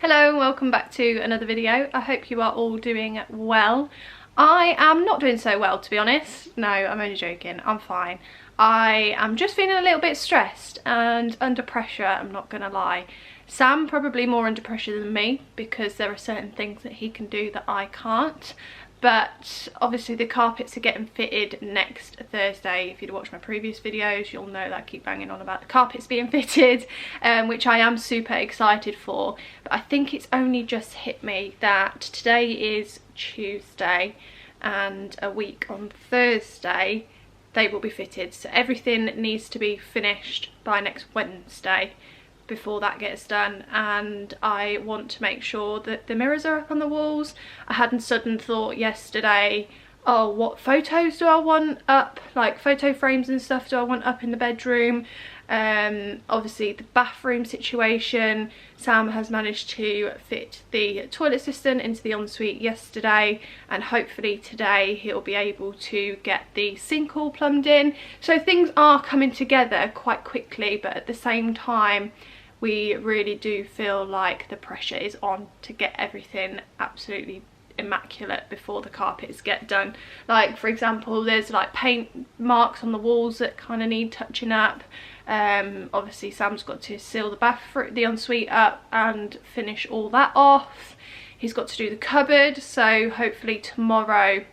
Hello, welcome back to another video. I hope you are all doing well. I am not doing so well, to be honest. No, I'm only joking. I'm fine. I am just feeling a little bit stressed and under pressure, I'm not gonna lie. Sam probably more under pressure than me because there are certain things that he can do that I can't. But obviously the carpets are getting fitted next Thursday. If you'd watched my previous videos, you'll know that I keep banging on about the carpets being fitted, which I am super excited for. But I think it's only just hit me that today is Tuesday and a week on Thursday they will be fitted. So everything needs to be finished by next Wednesday before that gets done, and I want to make sure that the mirrors are up on the walls. I had a sudden thought yesterday, oh, what photos do I want up, like photo frames and stuff do I want up in the bedroom. Obviously the bathroom situation, Sam has managed to fit the toilet system into the ensuite yesterday, and hopefully today he'll be able to get the sink all plumbed in. So things are coming together quite quickly, but at the same time we really do feel like the pressure is on to get everything absolutely immaculate before the carpets get done. Like, for example, there's like paint marks on the walls that kind of need touching up. Obviously Sam's got to seal the ensuite up and finish all that off. He's got to do the cupboard, so hopefully tomorrow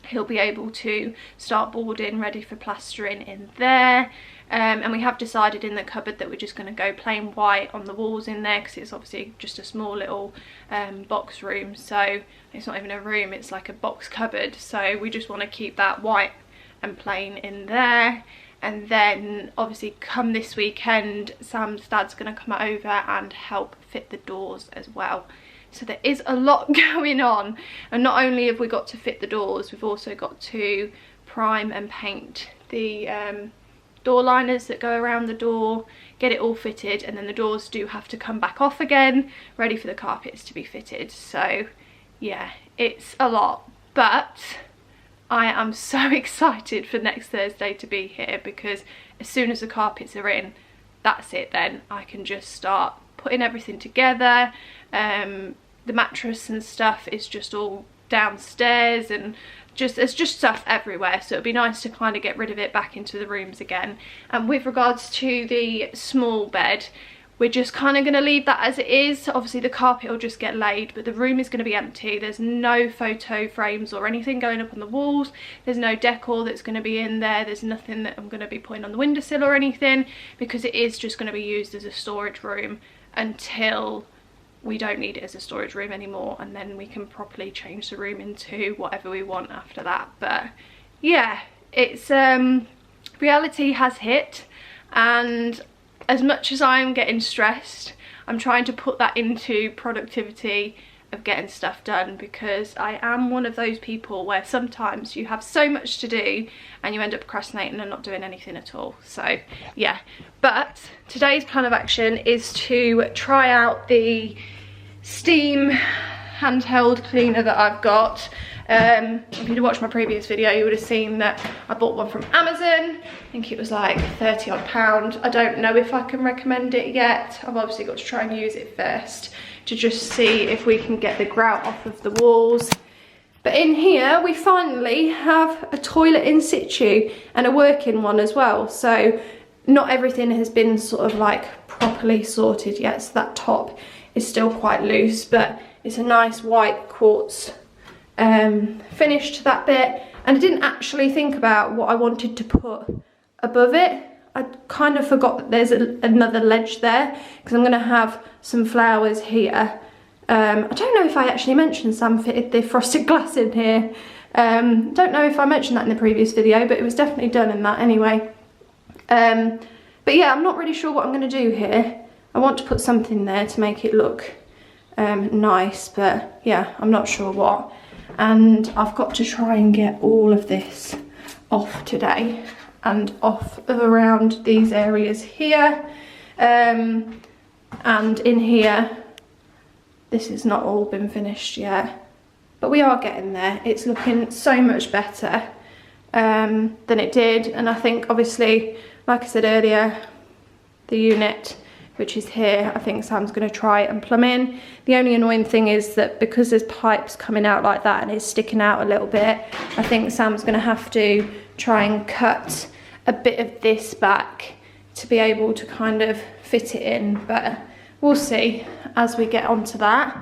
he'll be able to start boarding ready for plastering in there. And we have decided in the cupboard that we're just going to go plain white on the walls in there because it's obviously just a small little box room. So it's not even a room, it's like a box cupboard. So we just want to keep that white and plain in there. And then obviously come this weekend, Sam's dad's going to come over and help fit the doors as well. So there is a lot going on, and not only have we got to fit the doors, we've also got to prime and paint the door liners that go around the door, get it all fitted, and then the doors do have to come back off again, ready for the carpets to be fitted. So yeah, it's a lot, but I am so excited for next Thursday to be here, because as soon as the carpets are in, that's it then. I can just start putting everything together. The mattress and stuff is just all downstairs, and there's just stuff everywhere, so it'd be nice to kind of get rid of it back into the rooms again. And with regards to the small bed, we're just kind of going to leave that as it is. Obviously the carpet will just get laid, but the room is going to be empty. There's no photo frames or anything going up on the walls. There's no decor that's going to be in there. There's nothing that I'm going to be putting on the windowsill or anything, because it is just going to be used as a storage room until we don't need it as a storage room anymore, and then we can properly change the room into whatever we want after that. But yeah, it's reality has hit, and as much as I'm getting stressed, I'm trying to put that into productivity of getting stuff done, because I am one of those people where sometimes you have so much to do and you end up procrastinating and not doing anything at all. So yeah, but today's plan of action is to try out the steam handheld cleaner that I've got. If you'd watched my previous video, you would have seen that I bought one from Amazon. I think it was like 30 odd pound. I don't know if I can recommend it yet. I've obviously got to try and use it first to just see if we can get the grout off of the walls. But in here we finally have a toilet in situ, and a working one as well. So not everything has been sort of like properly sorted yet, so that top is still quite loose, but it's a nice white quartz finish to that bit. And I didn't actually think about what I wanted to put above it. I kind of forgot that there's another ledge there, because I'm going to have some flowers here. I don't know if I actually mentioned Sam fitted the frosted glass in here. Don't know if I mentioned that in the previous video, but it was definitely done in that anyway. But yeah, I'm not really sure what I'm going to do here. I want to put something there to make it look nice, but yeah, I'm not sure what. And I've got to try and get all of this off today, and off of around these areas here, and in here. This has not all been finished yet, but we are getting there. It's looking so much better than it did, and I think obviously, like I said earlier, the unit which is here. I think Sam's going to try and plumb in. The only annoying thing is that because there's pipes coming out like that and it's sticking out a little bit, I think Sam's going to have to try and cut a bit of this back to be able to kind of fit it in, but we'll see as we get onto that.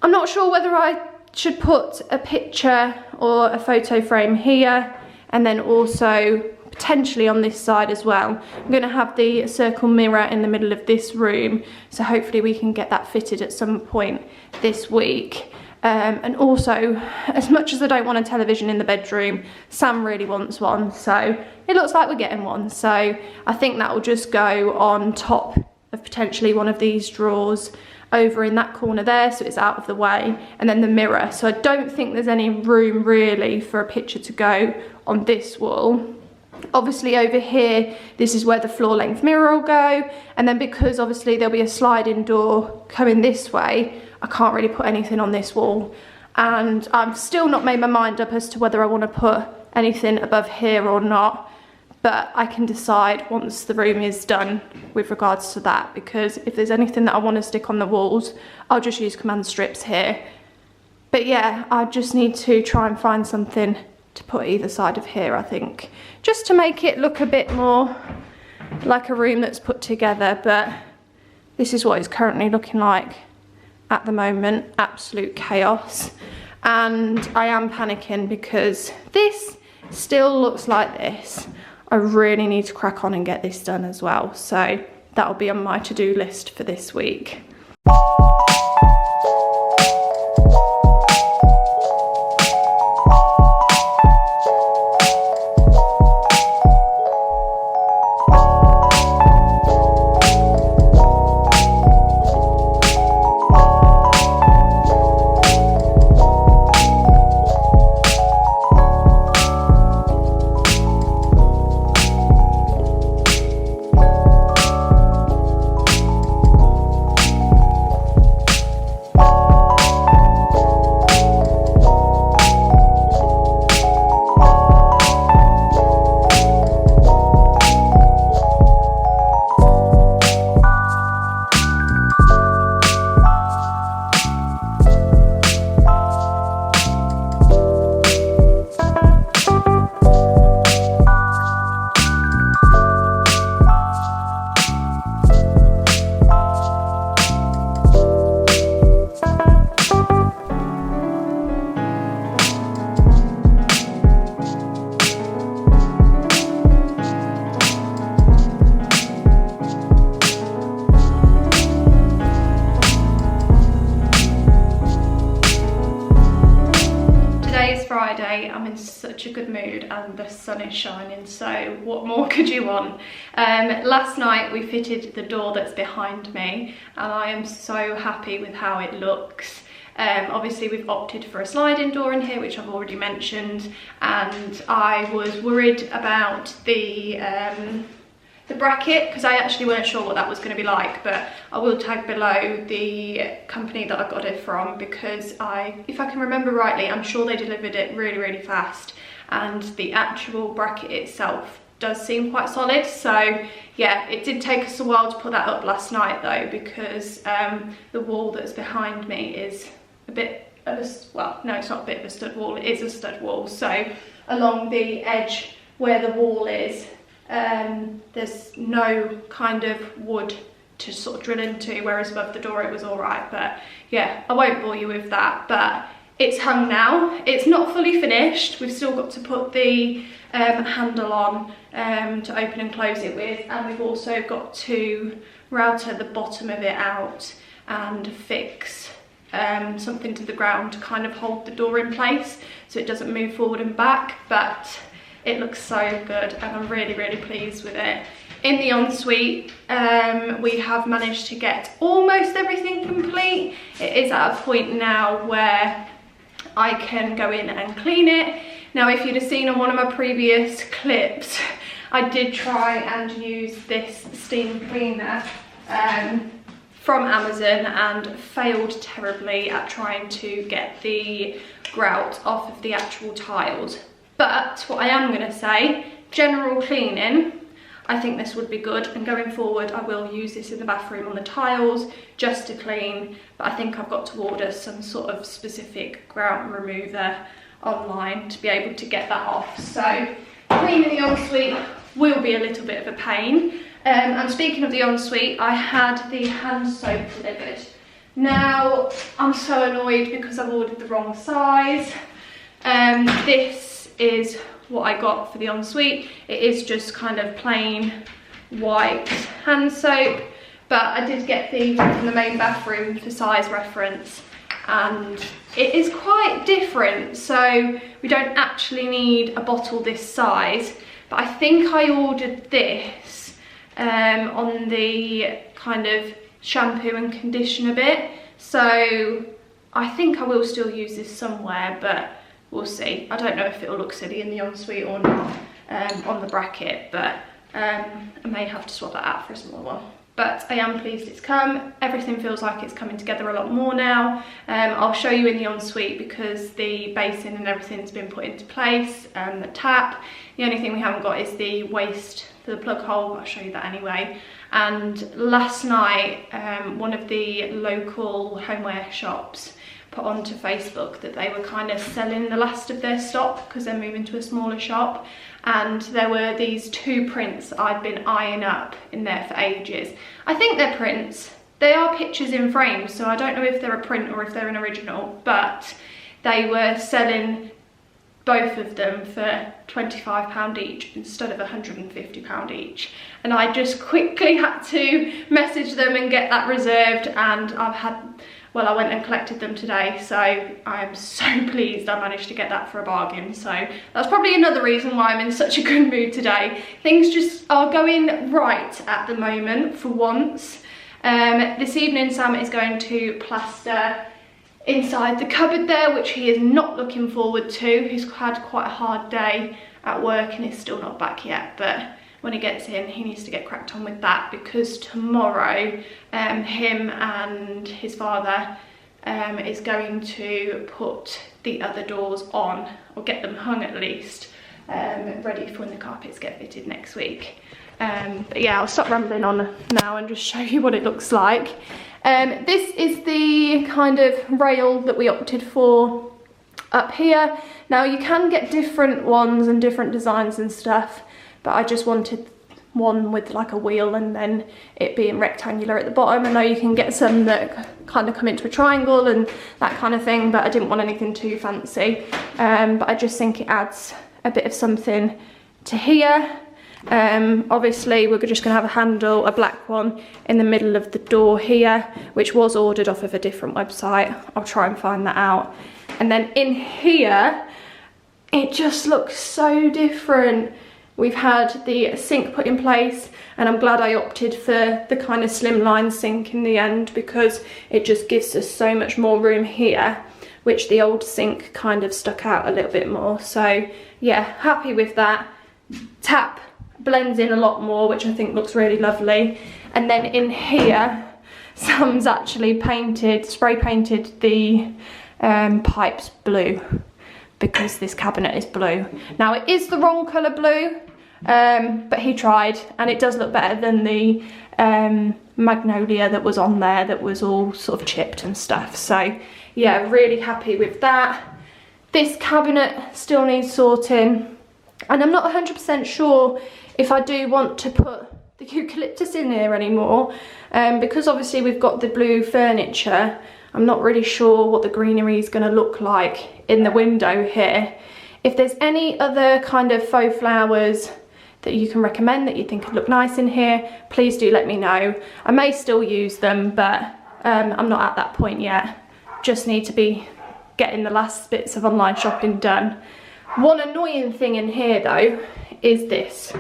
I'm not sure whether I should put a picture or a photo frame here, and then also potentially on this side as well. I'm going to have the circle mirror in the middle of this room, so hopefully we can get that fitted at some point this week. And also, as much as I don't want a television in the bedroom, Sam really wants one, so it looks like we're getting one. So I think that will just go on top of potentially one of these drawers over in that corner there, so it's out of the way, and then the mirror. So I don't think there's any room really for a picture to go on this wall. Obviously over here, this is where the floor length mirror will go, and then because obviously there'll be a sliding door coming this way, I can't really put anything on this wall, and I've still not made my mind up as to whether I want to put anything above here or not, but I can decide once the room is done with regards to that, because if there's anything that I want to stick on the walls, I'll just use command strips here. But yeah, I just need to try and find something to put either side of here, I think, just to make it look a bit more like a room that's put together. But this is what it's currently looking like at the moment. Absolute chaos, and I am panicking because this still looks like this. I really need to crack on and get this done as well, so that'll be on my to-do list for this week. Friday, I'm in such a good mood and the sun is shining, so what more could you want? Last night we fitted the door that's behind me and I am so happy with how it looks. Obviously we've opted for a sliding door in here, which I've already mentioned, and I was worried about the bracket because I actually weren't sure what that was going to be like, but I will tag below the company that I got it from, because if I can remember rightly, I'm sure they delivered it really fast, and the actual bracket itself does seem quite solid. So yeah, it did take us a while to put that up last night though, because the wall that's behind me is a bit of a, well, no, it's not a bit of a stud wall, it is a stud wall. So along the edge where the wall is, there's no kind of wood to sort of drill into, whereas above the door it was all right. But yeah, I won't bore you with that, but it's hung now. It's not fully finished. We've still got to put the handle on to open and close it with, and we've also got to router the bottom of it out and fix something to the ground to kind of hold the door in place so it doesn't move forward and back. But it looks so good and I'm really pleased with it. In the ensuite, we have managed to get almost everything complete. It is at a point now where I can go in and clean it. Now, if you'd have seen on one of my previous clips, I did try and use this steam cleaner from Amazon and failed terribly at trying to get the grout off of the actual tiles. But what I am going to say, general cleaning, I think this would be good, and going forward I will use this in the bathroom on the tiles just to clean, but I think I've got to order some sort of specific grout remover online to be able to get that off. So cleaning the ensuite will be a little bit of a pain. And speaking of the ensuite, I had the hand soap delivered. Now I'm so annoyed because I've ordered the wrong size. This is what I got for the ensuite. It is just kind of plain white hand soap, but I did get the one from the main bathroom for size reference, and it is quite different, so we don't actually need a bottle this size. But I think I ordered this on the kind of shampoo and conditioner bit, so I think I will still use this somewhere, but we'll see. I don't know if it'll look silly in the ensuite or not on the bracket, but I may have to swap that out for a smaller one. But I am pleased it's come. Everything feels like it's coming together a lot more now. I'll show you in the ensuite because the basin and everything's been put into place, and the tap. The only thing we haven't got is the waste for the plug hole. I'll show you that anyway. And last night, one of the local homeware shops put onto Facebook that they were kind of selling the last of their stock because they're moving to a smaller shop, and there were these 2 prints I'd been eyeing up in there for ages. I think they're prints. They are pictures in frames, so I don't know if they're a print or if they're an original, but they were selling both of them for £25 each instead of £150 each, and I just quickly had to message them and get that reserved, and I went and collected them today, so I am so pleased I managed to get that for a bargain. So that's probably another reason why I'm in such a good mood today. Things just are going right at the moment for once. This evening Sam is going to plaster inside the cupboard there, which he is not looking forward to. He's had quite a hard day at work and is still not back yet, but when he gets in, he needs to get cracked on with that, because tomorrow him and his father is going to put the other doors on, or get them hung at least, ready for when the carpets get fitted next week. But yeah, I'll stop rambling on now and just show you what it looks like. This is the kind of rail that we opted for up here. Now you can get different ones and different designs and stuff, but I just wanted one with like a wheel and then it being rectangular at the bottom. I know you can get some that kind of come into a triangle and that kind of thing, but I didn't want anything too fancy. But I just think it adds a bit of something to here. Obviously we're just gonna have a handle, a black one in the middle of the door here, which was ordered off of a different website. I'll try and find that out. And then in here, it just looks so different. We've had the sink put in place, and I'm glad I opted for the kind of slimline sink in the end, because it just gives us so much more room here, which the old sink kind of stuck out a little bit more. So yeah, happy with that. Tap blends in a lot more, which I think looks really lovely. And then in here, Sam's actually spray painted the pipes blue, because this cabinet is blue. Now it is the wrong colour blue, but he tried, and it does look better than the magnolia that was on there that was all sort of chipped and stuff. So yeah, really happy with that. This cabinet still needs sorting, and I'm not 100% sure if I do want to put the eucalyptus in here anymore, because obviously we've got the blue furniture. I'm not really sure what the greenery is going to look like in the window here. If there's any other kind of faux flowers that you can recommend that you think would look nice in here, please do let me know. I may still use them, but I'm not at that point yet. Just need to be getting the last bits of online shopping done. One annoying thing in here though is this.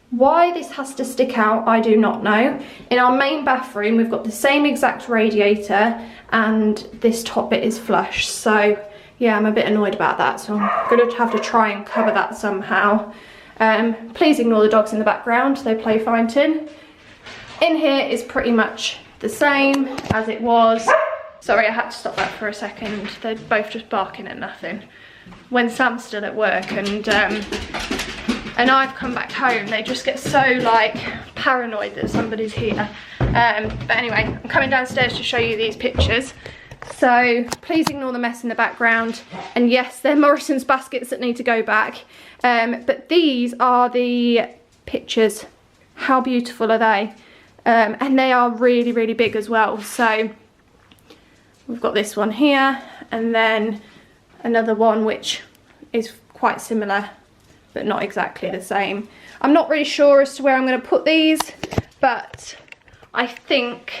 Why this has to stick out, I do not know. In our main bathroom, we've got the same exact radiator, and this top bit is flush. So yeah, I'm a bit annoyed about that. So I'm gonna have to try and cover that somehow. Please ignore the dogs in the background, they play fighting. In here is pretty much the same as it was. Sorry, I had to stop that for a second. They're both just barking at nothing. When Sam's still at work, and and I've come back home, they just get so like paranoid that somebody's here. But anyway, I'm coming downstairs to show you these pictures. So please ignore the mess in the background. And yes, they're Morrison's baskets that need to go back. But these are the pictures. How beautiful are they? And they are really, really big as well. So we've got this one here, and then another one which is quite similar, but not exactly the same. I'm not really sure as to where I'm going to put these, but I think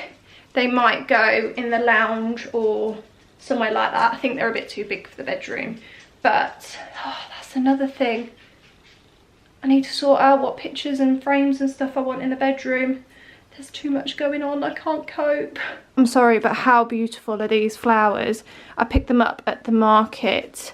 they might go in the lounge or somewhere like that. I think they're a bit too big for the bedroom. But that's another thing. I need to sort out what pictures and frames and stuff I want in the bedroom. There's too much going on, I can't cope. I'm sorry, but how beautiful are these flowers? I picked them up at the market,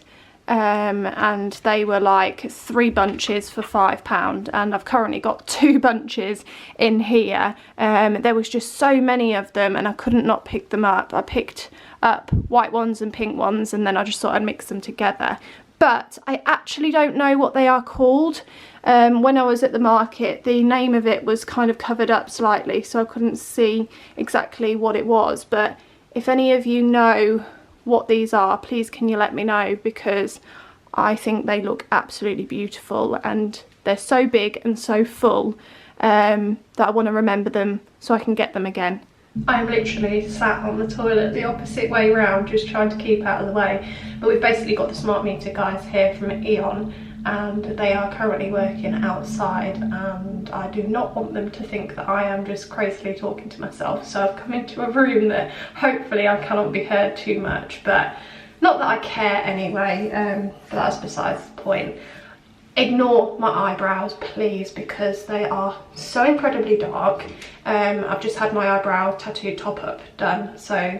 and they were like 3 bunches for £5, and I've currently got 2 bunches in here. There was just so many of them and I couldn't not pick them up. I picked up white ones and pink ones, and then I just thought I'd mix them together. But I actually don't know what they are called. When I was at the market, the name of it was kind of covered up slightly, so I couldn't see exactly what it was. But if any of you know what these are, please can you let me know, because I think they look absolutely beautiful, and they're so big and so full that I want to remember them so I can get them again. I'm literally sat on the toilet the opposite way round, just trying to keep out of the way. But we've basically got the smart meter guys here from Eon, and they are currently working outside, and I do not want them to think that I am just crazily talking to myself. So I've come into a room that hopefully I cannot be heard too much, but not that I care anyway, but that's besides the point. Ignore my eyebrows, please, because they are so incredibly dark. I've just had my eyebrow tattoo top up done, so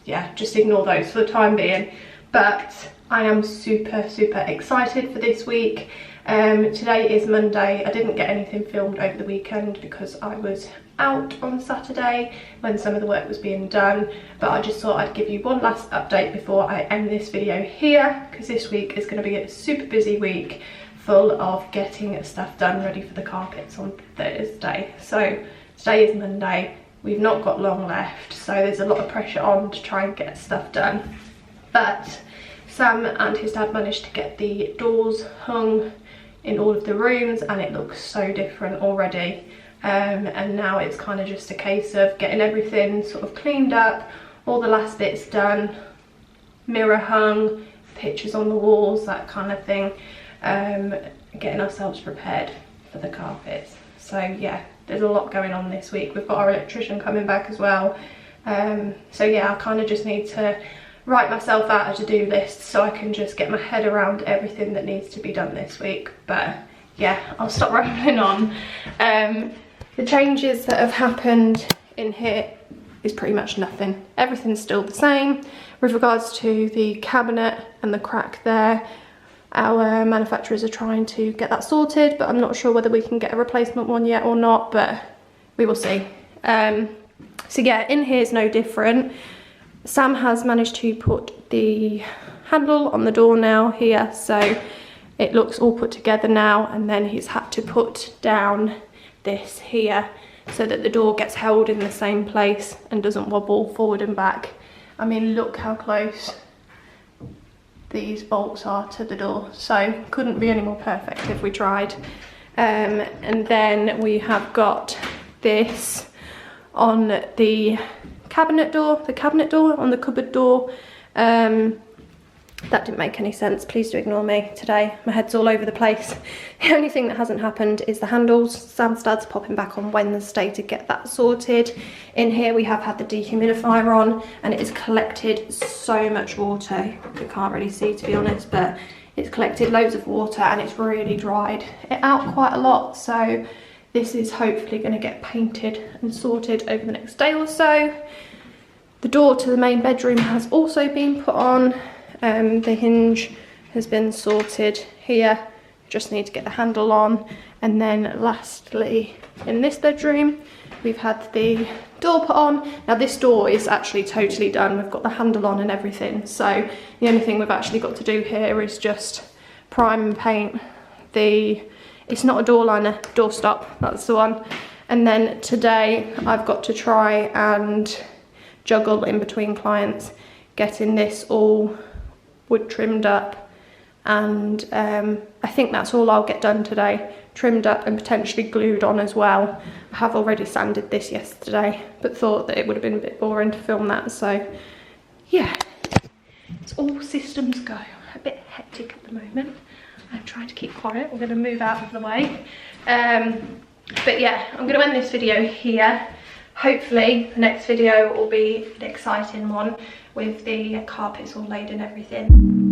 yeah, just ignore those for the time being. But I am super excited for this week. Today is Monday. I didn't get anything filmed over the weekend because I was out on Saturday when some of the work was being done, but I just thought I'd give you one last update before I end this video here, because this week is going to be a super busy week, full of getting stuff done ready for the carpets on Thursday. So today is Monday, we've not got long left, so there's a lot of pressure on to try and get stuff done. But Sam and his dad managed to get the doors hung in all of the rooms, and it looks so different already. And now it's kind of just a case of getting everything sort of cleaned up, all the last bits done, mirror hung, pictures on the walls, that kind of thing. Getting ourselves prepared for the carpets. So yeah, there's a lot going on this week. We've got our electrician coming back as well. So yeah, I kind of just need to write myself out a to-do list so I can just get my head around everything that needs to be done this week. But yeah, I'll stop rambling on. The changes that have happened in here is pretty much nothing. Everything's still the same. With regards to the cabinet and the crack there, our manufacturers are trying to get that sorted, but I'm not sure whether we can get a replacement one yet or not, but we will see. So yeah, in here is no different. Sam has managed to put the handle on the door now here, so it looks all put together now, and then he's had to put down this here so that the door gets held in the same place and doesn't wobble forward and back. I mean, look how close these bolts are to the door, so couldn't be any more perfect if we tried. And then we have got this on the cabinet door, on the cupboard door. That didn't make any sense, please do ignore me today, my head's all over the place. The only thing that hasn't happened is the handles. Sam's dad's popping back on Wednesday to get that sorted. In here we have had the dehumidifier on, and it has collected so much water. You can't really see, to be honest, but it's collected loads of water and it's really dried it out quite a lot. So this is hopefully going to get painted and sorted over the next day or so. The door to the main bedroom has also been put on. The hinge has been sorted here, just need to get the handle on. And then lastly, in this bedroom, we've had the door put on. Now this door is actually totally done, we've got the handle on and everything, so the only thing we've actually got to do here is just prime and paint the it's not a door liner, doorstop, that's the one. And then today I've got to try and juggle in between clients, getting this all wood trimmed up, and I think that's all I'll get done today. Trimmed up and potentially glued on as well. I have already sanded this yesterday, but thought that it would have been a bit boring to film that, so yeah, it's all systems go. A bit hectic at the moment. I'm trying to keep quiet. We're going to move out of the way. But yeah, I'm going to end this video here. Hopefully the next video will be an exciting one with the carpets all laid and everything.